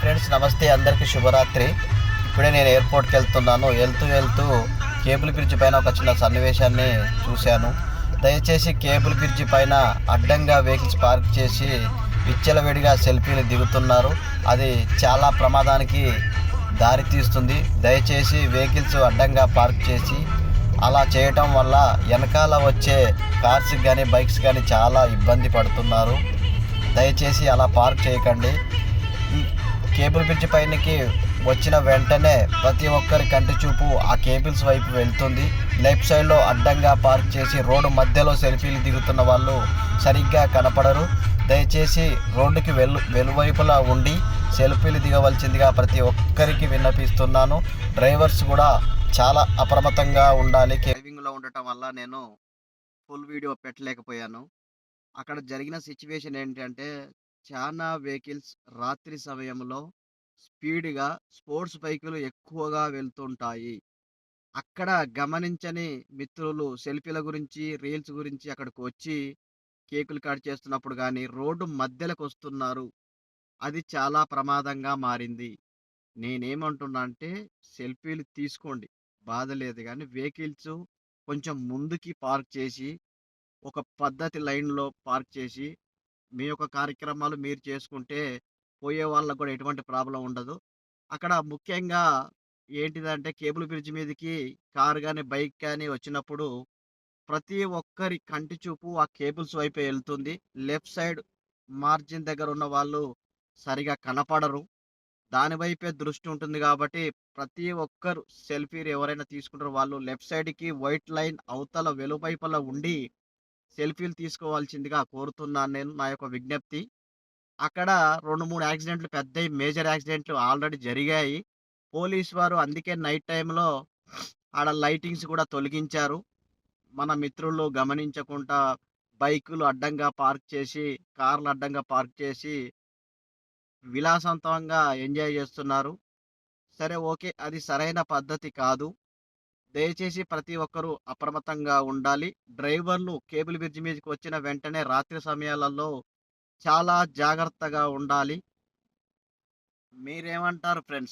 Friends, నమస్తే. అందరికీ శుభరాత్రి. ఇప్పుడే నేను ఎయిర్పోర్ట్కి వెళ్తున్నాను. వెళ్తూ కేబుల్ బ్రిడ్జ్ పైన ఒక చిన్న సన్నివేశాన్ని చూశాను. దయచేసి కేబుల్ బ్రిడ్జ్ పైన అడ్డంగా వెహికల్స్ పార్క్ చేసి విచ్చలవిడిగా సెల్ఫీలు దిగుతున్నారు. అది చాలా ప్రమాదానికి దారితీస్తుంది. దయచేసి వెహికల్స్ అడ్డంగా పార్క్ చేసి అలా చేయటం వల్ల వెనకాల వచ్చే కార్స్ కానీ బైక్స్ కానీ చాలా ఇబ్బంది పడుతున్నారు. దయచేసి అలా పార్క్ చేయకండి. కేబుల్ బ్రిడ్జ్ పైనకి వచ్చిన వెంటనే ప్రతి ఒక్కరి కంటి చూపు ఆ కేబుల్స్ వైపు వెళ్తుంది. లెఫ్ట్ సైడ్లో అడ్డంగా పార్క్ చేసి రోడ్డు మధ్యలో సెల్ఫీలు దిగుతున్న వాళ్ళు సరిగ్గా కనపడరు. దయచేసి రోడ్డుకి వెలువైపులా ఉండి సెల్ఫీలు దిగవలసిందిగా ప్రతి ఒక్కరికి విన్నపిస్తున్నాను. డ్రైవర్స్ కూడా చాలా అప్రమత్తంగా ఉండాలి. డ్రైవింగ్లో ఉండటం వల్ల నేను ఫుల్ వీడియో పెట్టలేకపోయాను. అక్కడ జరిగిన సిచ్యువేషన్ ఏంటంటే, చాలా వెహికల్స్ రాత్రి సమయంలో స్పీడ్‌గా స్పోర్ట్స్ బైకులు ఎక్కువగా వెళ్తుంటాయి. అక్కడ గమనించని మిత్రులు సెల్ఫీల గురించి, రీల్స్ గురించి అక్కడికి వచ్చి కేకులు కట్ చేస్తున్నప్పుడు గానీ, రోడ్డు మధ్యలోకొస్తున్నారు. అది చాలా ప్రమాదంగా మారింది. నేనేమంటున్నా అంటే, సెల్ఫీలు తీసుకోండి, బాధ లేదు గానీ, వెహికల్స్ కొంచెం ముందుకి పార్క్ చేసి, ఒక పద్ధతి లైన్‌లో పార్క్ చేసి మీ యొక్క కార్యక్రమాలు మీరు చేసుకుంటే, పోయే వాళ్ళకి కూడా ఎటువంటి ప్రాబ్లమ్ ఉండదు. అక్కడ ముఖ్యంగా ఏంటిదంటే, కేబుల్ బ్రిడ్జ్ మీదకి కారు గాని, బైక్ గాని వచ్చినప్పుడు ప్రతి ఒక్కరి కంటి చూపు ఆ కేబుల్స్ వైపే ఎళ్తుంది. లెఫ్ట్ సైడ్ మార్జిన్ దగ్గర ఉన్న వాళ్ళు సరిగా కనపడరు. దాని వైపే దృష్టి ఉంటుంది కాబట్టి, ప్రతి ఒక్కరు సెల్ఫీలు ఎవరైనా తీసుకుంటారో వాళ్ళు లెఫ్ట్ సైడ్‌కి వైట్ లైన్ అవతల వెలుపైపల ఉండి సెల్ఫీలు తీసుకోవాల్సిందిగా కోరుతున్నాను నేను. నా యొక్క విజ్ఞప్తి. అక్కడ 2, 3 యాక్సిడెంట్లు పెద్దయి మేజర్ యాక్సిడెంట్లు ఆల్రెడీ జరిగాయి. పోలీస్ వారు అందుకే నైట్ టైమ్‌లో ఆడ లైటింగ్స్ కూడా తొలగించారు. మన మిత్రులు గమనించకుండా బైకులు అడ్డంగా పార్క్ చేసి, కార్లు అడ్డంగా పార్క్ చేసి విలాసవంతంగా ఎంజాయ్ చేస్తున్నారు. సరే, ఓకే. అది సరైన పద్ధతి కాదు. దయచేసి ప్రతి ఒక్కరూ అప్రమత్తంగా ఉండాలి. డ్రైవర్లు కేబుల్ బ్రిడ్జ్ మీదకి వచ్చిన వెంటనే రాత్రి సమయాలలో చాలా జాగ్రత్తగా ఉండాలి. మీరేమంటారు ఫ్రెండ్స్?